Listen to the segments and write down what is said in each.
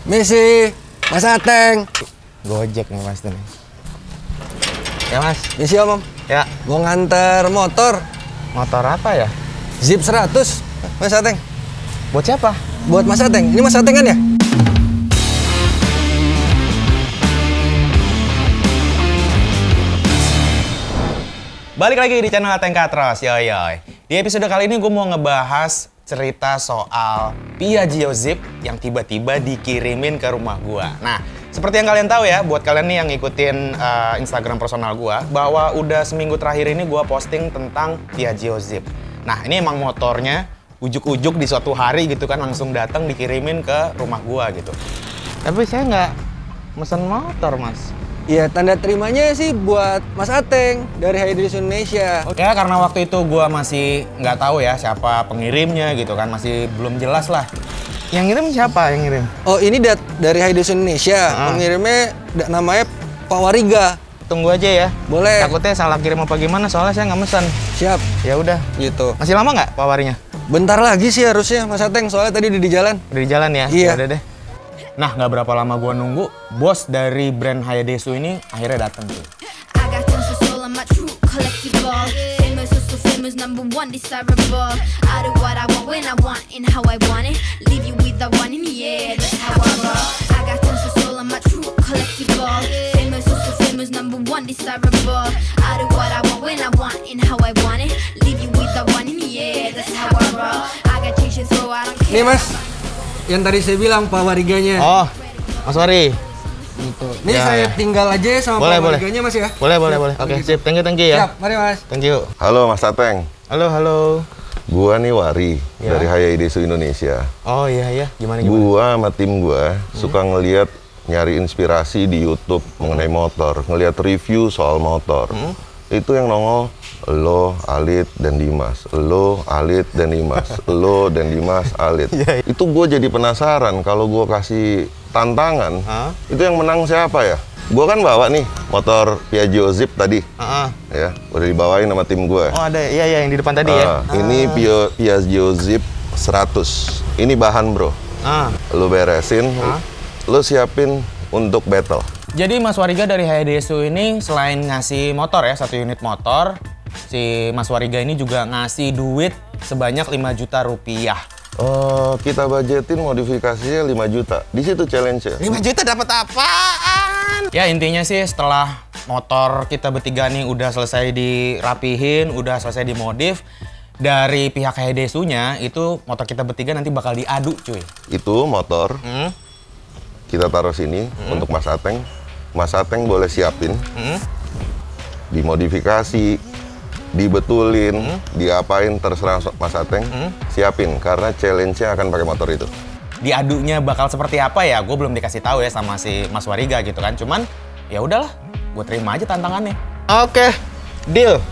Misi, Mas Ateng. Gojek nih mas nih. Ya mas. Misi om. Ya. Gua nganter motor. Motor apa ya? Zip 100, Mas Ateng. Buat siapa? Buat Mas Ateng. Ini Mas Ateng kan ya? Balik lagi di channel Ateng Katros, yoi. Di episode kali ini gue mau ngebahas cerita soal Piaggio Zip yang tiba-tiba dikirimin ke rumah gue. Nah, seperti yang kalian tahu ya, buat kalian nih yang ngikutin Instagram personal gue, bahwa udah seminggu terakhir ini gue posting tentang Piaggio Zip. Nah, ini emang motornya ujuk-ujuk di suatu hari gitu kan langsung datang dikirimin ke rumah gue gitu. Tapi saya nggak mesen motor, mas. Iya, tanda terimanya sih buat Mas Ateng dari Haydris Indonesia. Ya, karena waktu itu gua masih nggak tahu ya siapa pengirimnya gitu kan, masih belum jelas lah. Yang ngirim siapa yang ngirim? Oh, ini dari Haydris Indonesia. Pengirimnya namanya Pak Wariga. Tunggu aja ya. Boleh. Takutnya salah kirim apa gimana, soalnya saya nggak mesen. Siap. Ya udah. Gitu. Masih lama nggak Pak Warinya? Bentar lagi sih harusnya Mas Ateng, soalnya tadi udah di jalan. Udah di jalan ya? Iya. Ya udah deh. Nah, nggak berapa lama gua nunggu, bos dari brand Hayadesu ini akhirnya datang tuh. Nih Mas, yang tadi saya bilang Pak Wariganya. Oh, Mas Wari. Gitu. Nih Ya, saya ya. tinggal aja sama Boleh, Pak boleh. Wariganya Mas ya. Boleh. Oke, sip. Thank you ya. Siap, mari Mas. Thank you. Halo Mas Ateng, Halo. gua nih Wari Ya. dari Hayadesu Indonesia. Oh iya. Gimana? Gua sama tim gua suka ngeliat nyari inspirasi di YouTube mengenai motor, ngeliat review soal motor. Itu yang nongol lo, Alit, dan Dimas. Lo, Alit, dan Dimas. Lo, dan Dimas, Alit. Iya. Itu gua jadi penasaran kalau gua kasih tantangan, itu yang menang siapa ya? Gua kan bawa nih motor Piaggio Zip tadi. Ya, udah dibawain sama tim gue. Oh ada, iya yang di depan tadi ya. Ini Piaggio Zip 100. Ini bahan bro. Lu beresin, lu siapin untuk battle. Jadi Mas Wariga dari Hayadesu ini selain ngasih motor ya, 1 unit motor, si Mas Wariga ini juga ngasih duit sebanyak 5 juta rupiah. Kita budgetin modifikasinya 5 juta. Di situ challenge-nya. 5 juta dapat apaan? Ya intinya sih setelah motor kita bertiga nih udah selesai dirapihin, udah selesai dimodif, dari pihak Hayadesu-nya itu motor kita bertiga nanti bakal diadu cuy. Itu motor kita taruh sini untuk Mas Ateng. Mas Ateng boleh siapin, dimodifikasi, dibetulin, diapain terserah Mas Ateng, siapin karena challenge-nya akan pakai motor itu. Diadunya bakal seperti apa ya? Gue belum dikasih tahu ya sama si Mas Wariga gitu kan. Cuman ya udahlah, gue terima aja tantangannya. Oke, deal.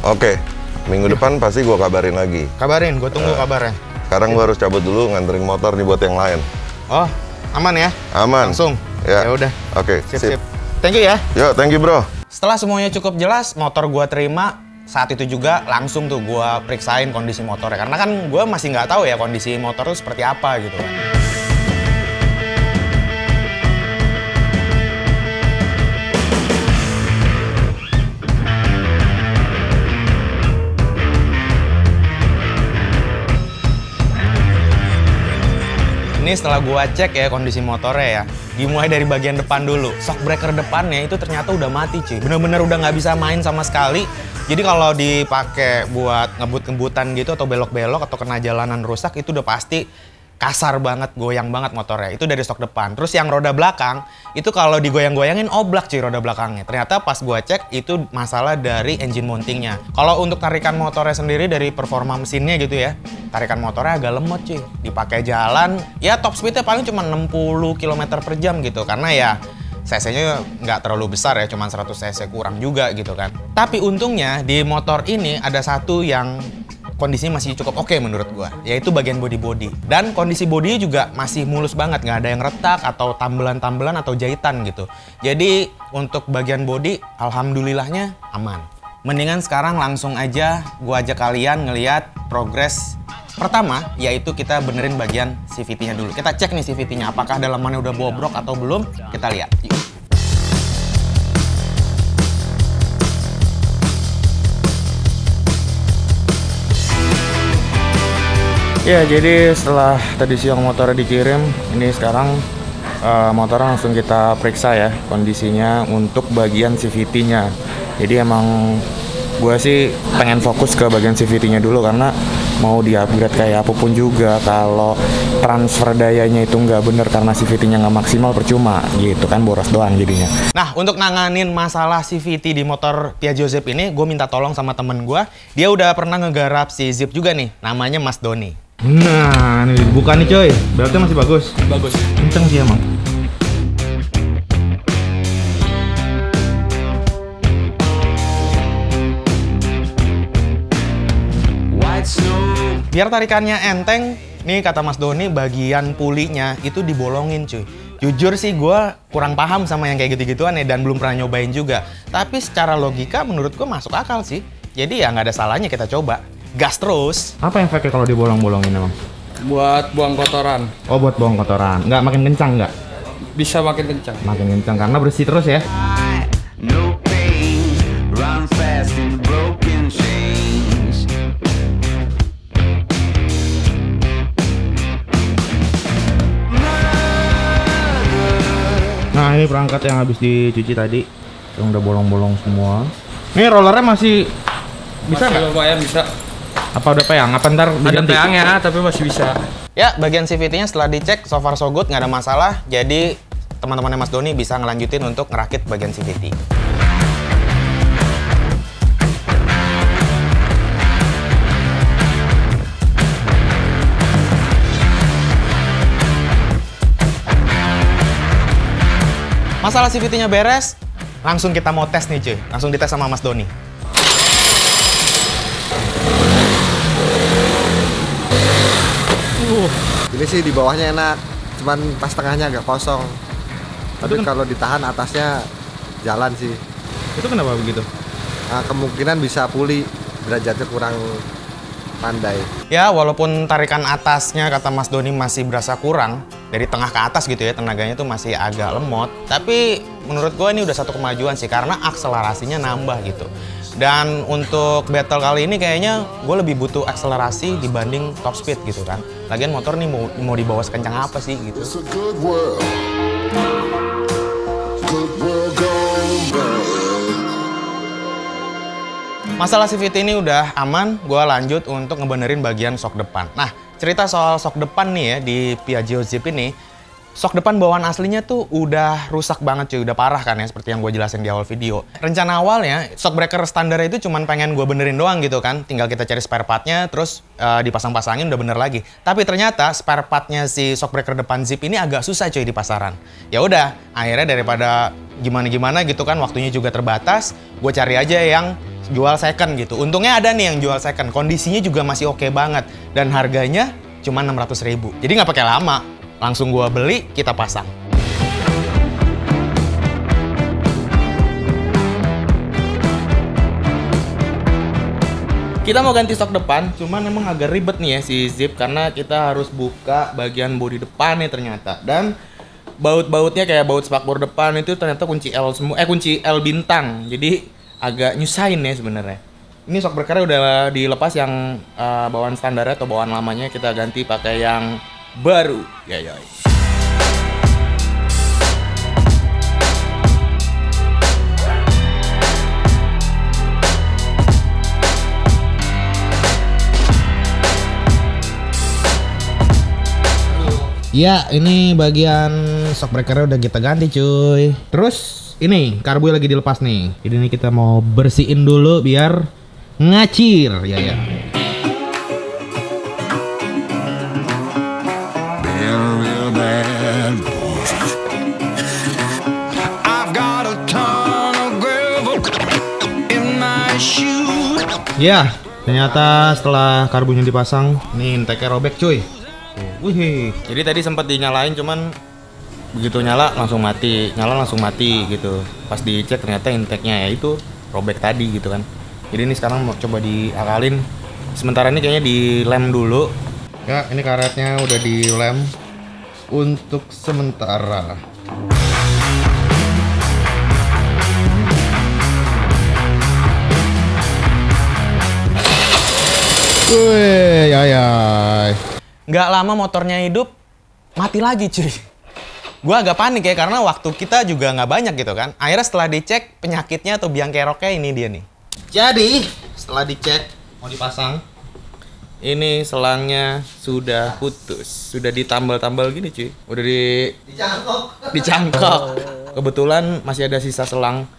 Oke, minggu depan pasti gua kabarin lagi. Kabarin, gue tunggu kabarnya. Sekarang gua harus cabut dulu nganterin motor nih buat yang lain. Oh, aman ya? Aman. Langsung. Ya. Ya udah. Oke, Sip. Thank you ya. Yo, thank you bro. Setelah semuanya cukup jelas, motor gua terima, saat itu juga langsung tuh gua periksain kondisi motornya. Karena kan gua masih nggak tahu ya kondisi motor itu seperti apa gitu kan. Ini setelah gua cek ya kondisi motornya ya, dimulai dari bagian depan dulu. Shock breaker depannya itu ternyata udah mati cuy. Bener-bener udah nggak bisa main sama sekali. Jadi kalau dipakai buat ngebut-ngebutan gitu atau belok-belok atau kena jalanan rusak itu udah pasti kasar banget, goyang banget motornya. Itu dari stok depan. Terus yang roda belakang, itu kalau digoyang-goyangin oblak cuy roda belakangnya. Ternyata pas gua cek itu masalah dari engine mountingnya. Kalau untuk tarikan motornya sendiri dari performa mesinnya gitu ya, tarikan motornya agak lemot cuy. Dipakai jalan, ya top speednya paling cuma 60 km per jam gitu. Karena ya cc-nya nggak terlalu besar ya, cuma 100 cc kurang juga gitu kan. Tapi untungnya di motor ini ada satu yang kondisinya masih cukup oke menurut gua, yaitu bagian body-body. Dan kondisi body juga masih mulus banget, nggak ada yang retak atau tambelan-tambelan atau jahitan gitu. Jadi untuk bagian body, alhamdulillahnya aman. Mendingan sekarang langsung aja gua ajak kalian ngeliat progres Pertama, yaitu kita benerin bagian CVT-nya dulu. Kita cek nih CVT-nya, apakah dalamannya udah bobrok atau belum. Kita lihat. Yuk. Ya, jadi setelah tadi siang motornya dikirim, ini sekarang motornya langsung kita periksa ya kondisinya untuk bagian CVT-nya. Jadi emang gue sih pengen fokus ke bagian CVT-nya dulu karena mau di-upgrade kayak apapun juga kalau transfer dayanya itu nggak bener karena CVT-nya nggak maksimal percuma gitu kan, boros doang jadinya. Nah, untuk nanganin masalah CVT di motor Piaggio Zip ini, gue minta tolong sama temen gue. Dia udah pernah ngegarap si Zip juga nih, namanya Mas Doni. Nah, ini buka nih coy, beltnya masih bagus. Bagus. Kenceng sih emang. Biar tarikannya enteng, nih kata Mas Doni bagian pulinya itu dibolongin cuy. Jujur sih gue kurang paham sama yang kayak gitu-gituan ya dan belum pernah nyobain juga. Tapi secara logika menurut gue masuk akal sih. Jadi ya nggak ada salahnya kita coba. Gas terus. Apa efeknya kalau dibolong-bolongin emang? Buat buang kotoran. Oh, buat buang kotoran. Nggak makin kencang nggak? Bisa makin kencang. Makin kencang karena bersih terus ya. No pain, run fast in broken chains. Nah, ini perangkat yang habis dicuci tadi, yang udah bolong-bolong semua. Ini rollernya masih bisa nggak? Lumayan bisa. Apa udah peyang? Apa ntar Ada peyangnya, tapi masih bisa. Ya, bagian CVT-nya setelah dicek, so far so good, nggak ada masalah. Jadi, teman-temannya Mas Doni bisa ngelanjutin untuk ngerakit bagian CVT. Masalah CVT-nya beres, langsung kita mau tes nih cuy. Langsung dites sama Mas Doni. Ini sih di bawahnya enak, cuman pas tengahnya agak kosong. Tapi kalau ditahan atasnya jalan sih. Itu kenapa begitu? Nah, kemungkinan bisa pulih, derajatnya kurang pandai. Ya, walaupun tarikan atasnya kata Mas Doni masih berasa kurang, dari tengah ke atas gitu ya, tenaganya tuh masih agak lemot. Tapi menurut gue ini udah satu kemajuan sih, karena akselerasinya nambah gitu. Dan untuk battle kali ini kayaknya gue lebih butuh akselerasi dibanding top speed gitu kan. Lagian motor nih mau dibawa sekencang apa sih gitu. It's a good world. Good world gone bad. Masalah CVT ini udah aman, gue lanjut untuk ngebenerin bagian sok depan. Nah, cerita soal sok depan nih ya di Piaggio Zip ini, sok depan bawaan aslinya tuh udah rusak banget cuy, udah parah kan ya, seperti yang gue jelasin di awal video. Rencana awalnya, shock breaker standar itu cuman pengen gue benerin doang gitu kan, tinggal kita cari spare partnya, terus dipasang-pasangin udah bener lagi. Tapi ternyata spare partnya si shock breaker depan Zip ini agak susah cuy di pasaran. Ya udah, akhirnya daripada gimana-gimana gitu kan, waktunya juga terbatas, gue cari aja yang jual second gitu. Untungnya ada nih yang jual second, kondisinya juga masih oke banget dan harganya cuma 600.000. Jadi nggak pakai lama, langsung gua beli, kita pasang. Kita mau ganti stok depan, cuman emang agak ribet nih ya si Zip karena kita harus buka bagian bodi depan nih ternyata. Dan baut-bautnya kayak baut spakbor depan itu ternyata kunci L semua, kunci L bintang. Jadi agak nyusahin ya sebenarnya. Ini shock breakernya udah dilepas yang bawaan standarnya atau bawaan lamanya, kita ganti pakai yang baru. Ya. Ya, ini bagian shock breakernya udah kita ganti cuy. Terus ini karbu lagi dilepas nih. Jadi ini kita mau bersihin dulu biar ngacir. Ya. Ya, ternyata setelah karbunya dipasang, nih intake-nya robek cuy. Wih, jadi tadi sempat dinyalain cuman begitu nyala langsung mati gitu. Pas dicek ternyata intake-nya ya itu robek tadi gitu kan. Jadi ini sekarang mau coba diakalin Sementara ini kayaknya dilem dulu. Ya, ini karetnya udah dilem untuk sementara. Wih, ya. Nggak lama motornya hidup, mati lagi cuy. Gua agak panik ya, karena waktu kita juga nggak banyak gitu kan. Akhirnya setelah dicek, penyakitnya atau biang keroknya ini dia nih. Jadi, setelah dicek, mau dipasang, ini selangnya sudah putus. Sudah ditambal-tambal gini cuy. Udah dicangkok. Kebetulan masih ada sisa selang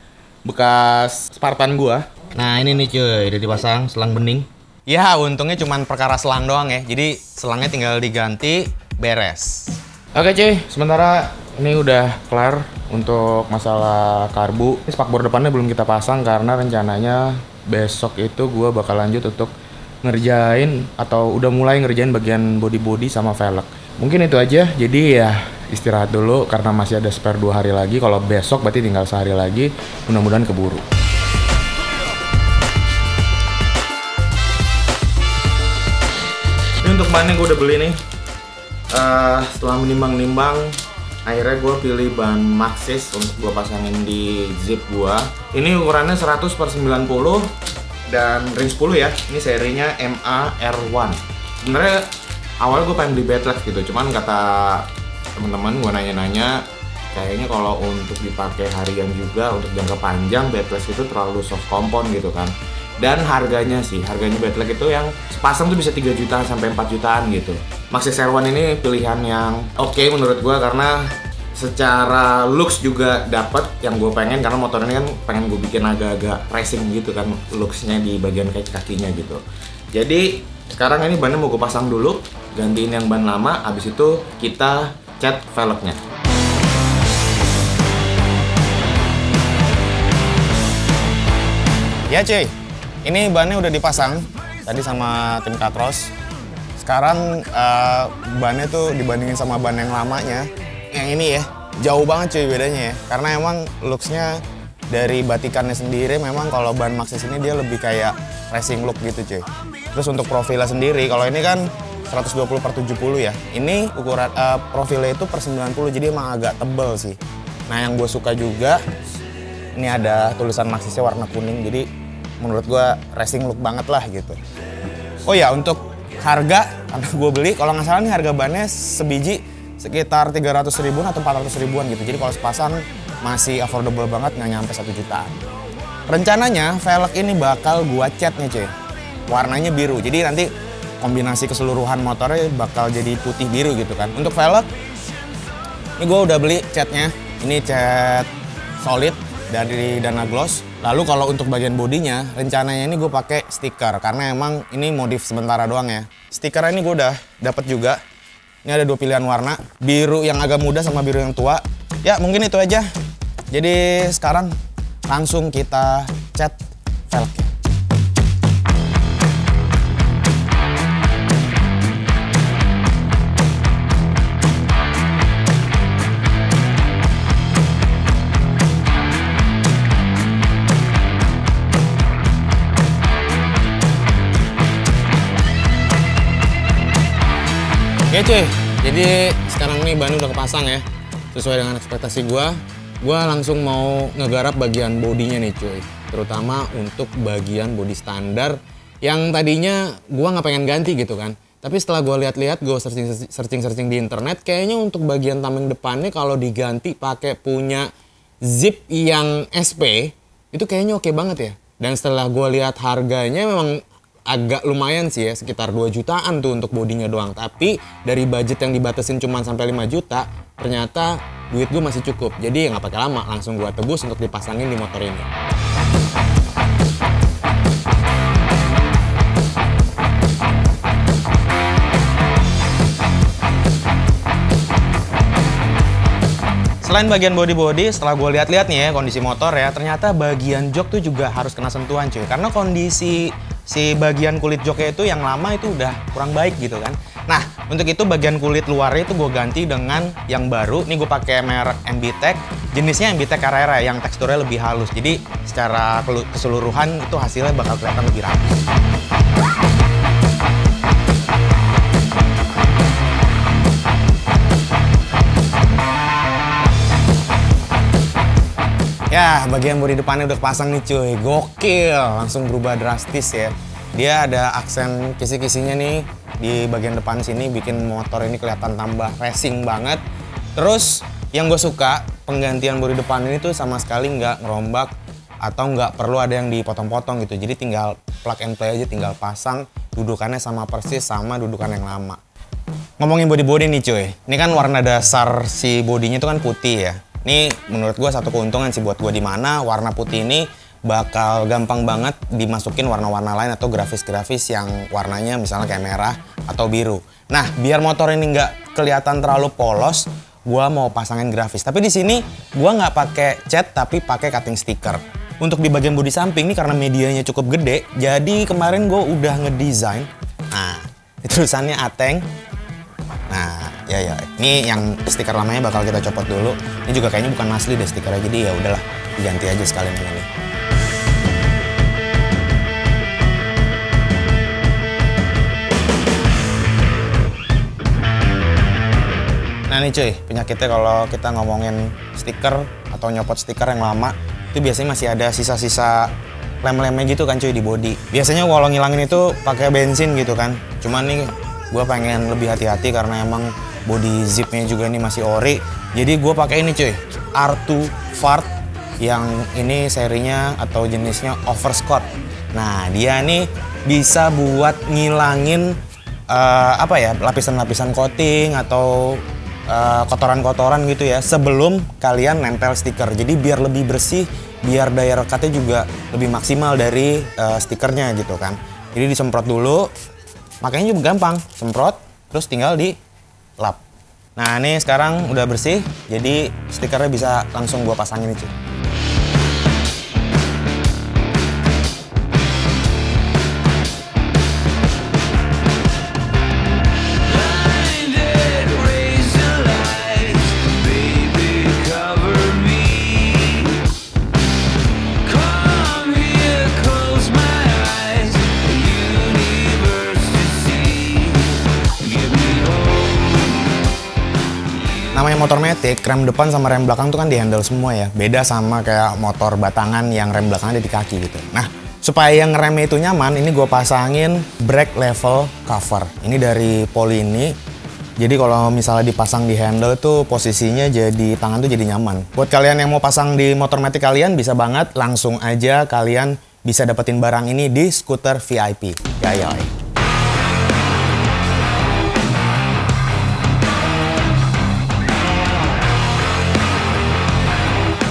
bekas Spartan gua. Nah, ini nih cuy, udah dipasang selang bening. Ya, untungnya cuma perkara selang doang ya. Jadi, selangnya tinggal diganti, beres. Oke cuy, sementara ini udah kelar untuk masalah karbu. Ini spakbor depannya belum kita pasang karena rencananya besok itu gua bakal lanjut untuk ngerjain atau udah mulai ngerjain bagian body sama velg. Mungkin itu aja, jadi ya istirahat dulu karena masih ada spare 2 hari lagi. Kalau besok berarti tinggal sehari lagi, mudah-mudahan keburu. Ini untuk bannya gue udah beli nih. Setelah menimbang-nimbang, akhirnya gue pilih ban Maxxis untuk gue pasangin di zip gue. Ini ukurannya 100/90 dan ring 10 ya. Ini serinya MA-R1. Sebenarnya awalnya gue pengen beli Battlex gitu, cuman kata teman-teman gue nanya-nanya, kayaknya kalau untuk dipakai harian juga untuk jangka panjang Battlex itu terlalu soft compound gitu kan. Dan harganya Battlex itu yang sepasang tuh bisa 3 jutaan sampai 4 jutaan gitu. Maxxis R1 ini pilihan yang oke menurut gue karena secara looks juga dapet yang gue pengen, karena motor ini kan pengen gue bikin agak-agak racing gitu kan looksnya di bagian kakinya gitu. Jadi sekarang ini bannya mau gue pasang dulu, gantiin yang ban lama, abis itu kita cat velgnya. Ya cuy, ini bannya udah dipasang tadi sama tim Katros. Sekarang bannya tuh dibandingin sama ban yang lamanya, yang ini ya jauh banget cuy bedanya ya. Karena emang looksnya dari batikannya sendiri, memang kalau ban Maxxis ini dia lebih kayak racing look gitu cuy. Terus untuk profilnya sendiri, kalau ini kan 120/70 ya. Ini ukuran profilnya itu per 90, jadi emang agak tebel sih. Nah yang gue suka juga, ini ada tulisan Maxxisnya warna kuning, jadi menurut gue racing look banget lah gitu. Oh ya, untuk harga, karena gue beli, kalau nggak salah nih harga bannya sebiji sekitar 300 ribuan atau 400 ribuan gitu. Jadi kalau sepasang masih affordable banget, nggak nyampe 1 jutaan. Rencananya velg ini bakal gue cat nih cuy. Warnanya biru, jadi nanti kombinasi keseluruhan motornya bakal jadi putih biru gitu kan. Untuk velg, ini gue udah beli catnya. Ini cat solid dari Dana Gloss. Lalu kalau untuk bagian bodinya, rencananya ini gue pakai stiker karena emang ini modif sementara doang ya. Stiker ini gue udah dapet juga. Ini ada 2 pilihan warna, biru yang agak muda sama biru yang tua. Ya mungkin itu aja. Jadi sekarang langsung kita cat velgnya. Oke cuy, jadi sekarang nih ban udah kepasang ya. Sesuai dengan ekspektasi gua langsung mau ngegarap bagian bodinya nih cuy. Terutama untuk bagian bodi standar yang tadinya gua nggak pengen ganti gitu kan. Tapi setelah gua lihat-lihat, gua searching di internet, kayaknya untuk bagian tameng depannya kalau diganti pakai punya zip yang SP, itu kayaknya oke banget ya. Dan setelah gua lihat harganya memang agak lumayan sih ya, sekitar 2 jutaan tuh untuk bodinya doang. Tapi dari budget yang dibatasin cuma sampai 5 juta, ternyata duit gue masih cukup. Jadi ya nggak pakai lama, langsung gue tebus untuk dipasangin di motor ini. Selain bagian body, setelah gue lihat-lihat nih ya kondisi motor ya, ternyata bagian jok tuh juga harus kena sentuhan cuy. Karena kondisi si bagian kulit joknya itu yang lama itu udah kurang baik gitu kan. Nah, untuk itu bagian kulit luarnya itu gue ganti dengan yang baru. Ini gue pakai merek MBTech, jenisnya MBTech Carrera yang teksturnya lebih halus. Jadi secara keseluruhan itu hasilnya bakal kelihatan lebih rapi. Ya, bagian bodi depannya udah kepasang nih cuy. Gokil, langsung berubah drastis ya. Dia ada aksen kisi-kisinya nih di bagian depan sini, bikin motor ini kelihatan tambah racing banget. Terus yang gue suka, penggantian bodi depan ini tuh sama sekali nggak ngerombak atau nggak perlu ada yang dipotong-potong gitu. Jadi tinggal plug and play aja, tinggal pasang, dudukannya sama persis sama dudukan yang lama. Ngomongin bodi-bodi nih cuy, ini kan warna dasar si bodinya itu kan putih ya. Ini menurut gue satu keuntungan sih buat gue, di mana warna putih ini bakal gampang banget dimasukin warna-warna lain atau grafis-grafis yang warnanya misalnya kayak merah atau biru. Nah, biar motor ini nggak kelihatan terlalu polos, gue mau pasangin grafis. Tapi di sini gue nggak pakai cat, tapi pakai cutting sticker. Untuk di bagian bodi samping ini karena medianya cukup gede, jadi kemarin gue udah ngedesain. Nah, tulisannya Ateng. Nah, ya, ini yang stiker lamanya bakal kita copot dulu. Ini juga kayaknya bukan asli deh stikernya, jadi ya udahlah, diganti aja sekalian yang ini. Nah nih cuy, penyakitnya kalau kita ngomongin stiker atau nyopot stiker yang lama, itu biasanya masih ada sisa-sisa lem-lemnya gitu kan cuy di bodi. Biasanya kalau ngilangin itu pakai bensin gitu kan. Cuman nih gue pengen lebih hati-hati karena emang body zipnya juga ini masih ori. Jadi gue pakai ini cuy, R2 Fart, yang ini serinya atau jenisnya Overscott. Nah dia nih bisa buat ngilangin apa ya, lapisan-lapisan coating atau kotoran-kotoran gitu ya sebelum kalian nempel stiker. Jadi biar lebih bersih, biar daya rekatnya juga lebih maksimal dari stikernya gitu kan. Jadi disemprot dulu. Makanya juga gampang, semprot, terus tinggal di lap. Nah ini sekarang udah bersih, jadi stikernya bisa langsung gua pasangin nih cuy. Namanya motor Matic, rem depan sama rem belakang tuh kan di-handle semua ya. Beda sama kayak motor batangan yang rem belakangnya ada di kaki gitu. Nah, supaya yang ngeremnya itu nyaman, ini gue pasangin brake level cover. Ini dari Polini. Jadi kalau misalnya dipasang di handle tuh posisinya jadi tangan tuh jadi nyaman. Buat kalian yang mau pasang di motor Matic kalian bisa banget, langsung aja kalian bisa dapetin barang ini di Scooter VIP. Yayoi.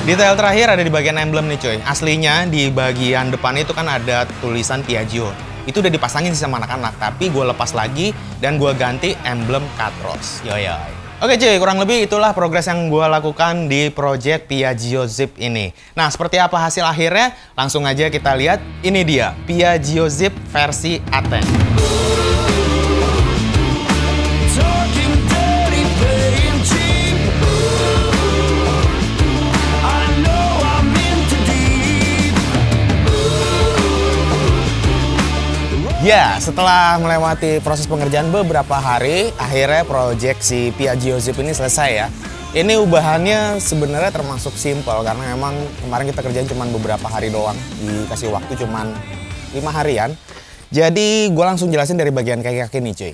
Detail terakhir ada di bagian emblem nih coy. Aslinya di bagian depan itu kan ada tulisan Piaggio. Itu udah dipasangin sih sama anak-anak, tapi gue lepas lagi dan gue ganti emblem Catros. Yoyoy. Oke cuy, kurang lebih itulah progres yang gue lakukan di project Piaggio Zip ini. Nah, seperti apa hasil akhirnya? Langsung aja kita lihat. Ini dia, Piaggio Zip versi Ateng. Ya, setelah melewati proses pengerjaan beberapa hari, akhirnya proyek si Piaggio Zip ini selesai ya. Ini ubahannya sebenarnya termasuk simpel karena memang kemarin kita kerjain cuma beberapa hari doang, dikasih waktu cuma 5 harian. Jadi gue langsung jelasin dari bagian kaki-kaki nih cuy.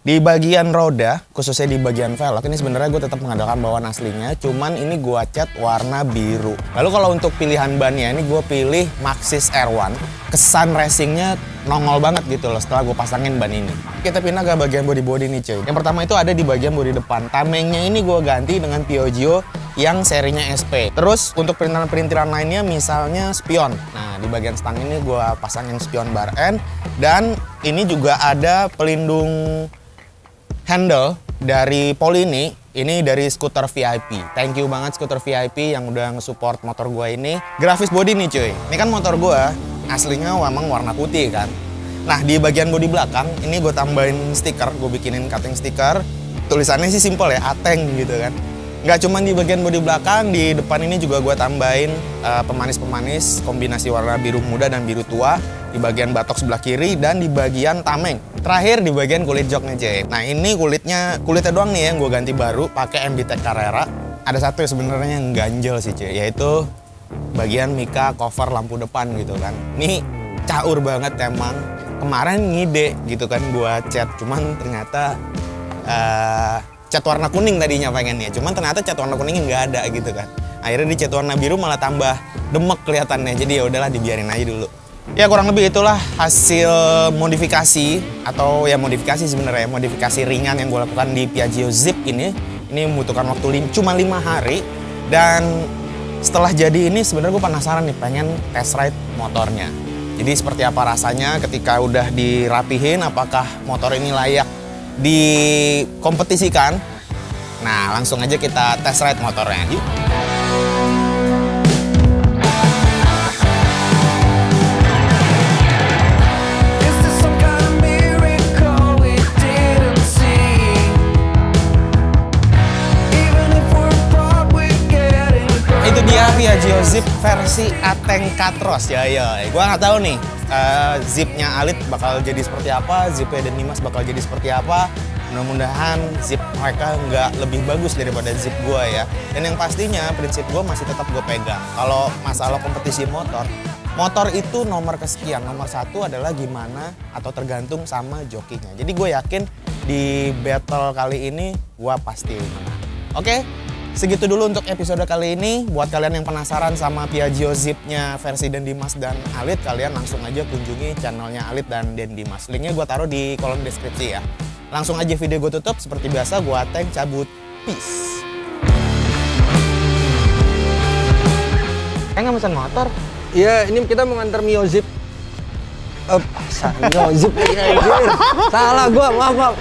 Di bagian roda, khususnya di bagian velg, ini sebenarnya gue tetap mengandalkan bawaan aslinya, cuman ini gue cat warna biru. Lalu kalau untuk pilihan bannya, ini gue pilih Maxxis R1. Kesan racingnya nongol banget gitu loh setelah gue pasangin ban ini. Kita pindah ke bagian body-body nih cuy. Yang pertama itu ada di bagian bodi depan. Tamengnya ini gue ganti dengan Piaggio yang serinya SP. Terus untuk perintilan-perintilan lainnya misalnya spion. Nah di bagian stang ini gue pasangin spion bar end. Dan ini juga ada pelindung handle dari Polini, ini dari Scooter VIP. Thank you banget Scooter VIP yang udah nge-support motor gue ini. Grafis body nih cuy, ini kan motor gue aslinya memang warna putih kan. Nah di bagian bodi belakang, ini gue tambahin stiker, gue bikinin cutting stiker. Tulisannya sih simple ya, Ateng gitu kan. Nggak cuma di bagian bodi belakang, di depan ini juga gue tambahin pemanis-pemanis kombinasi warna biru muda dan biru tua. Di bagian batok sebelah kiri dan di bagian tameng. Terakhir di bagian kulit joknya cuy. Nah ini kulitnya doang nih yang gue ganti baru pakai MBTEK Carrera. Ada satu sebenarnya yang ganjel sih cuy, yaitu bagian mika cover lampu depan gitu kan. Ini caur banget emang. Kemarin ngide gitu kan gua cat, cuman ternyata cat warna kuning tadinya pengennya, cuman ternyata cat warna kuningnya nggak ada gitu kan. Akhirnya di cat warna biru malah tambah demek kelihatannya, jadi ya udahlah dibiarin aja dulu. Ya kurang lebih itulah hasil modifikasi, atau ya modifikasi sebenarnya, modifikasi ringan yang gue lakukan di Piaggio Zip ini. Ini membutuhkan waktu cuma 5 hari, dan setelah jadi ini sebenarnya gue penasaran nih, pengen test ride motornya. Jadi seperti apa rasanya ketika udah dirapihin, apakah motor ini layak dikompetisikan. Nah langsung aja kita test ride motornya. Yuk. Itu dia Piaggio Zip versi Ateng Katros ya. Gue nggak tahu nih Zipnya Alit bakal jadi seperti apa, Zipnya Dan Dimas bakal jadi seperti apa. Mudah-mudahan Zip mereka nggak lebih bagus daripada Zip gue ya. Dan yang pastinya prinsip gue masih tetap gue pegang. Kalau masalah kompetisi motor itu nomor kesekian. Nomor 1 adalah gimana atau tergantung sama jokinya. Jadi gue yakin di battle kali ini gue pasti menang. Oke? Segitu dulu untuk episode kali ini. Buat kalian yang penasaran sama Piaggio Zip-nya versi Dan Dimas dan Alit, kalian langsung aja kunjungi channelnya Alit dan Dan Dimas. Linknya gue taruh di kolom deskripsi ya. Langsung aja video gue tutup. Seperti biasa gue Ateng cabut. Peace. Nggak mesen motor? Iya, ini kita mau nganter Mio Zip. Mio Zip lagi anjir. Salah gua, maaf.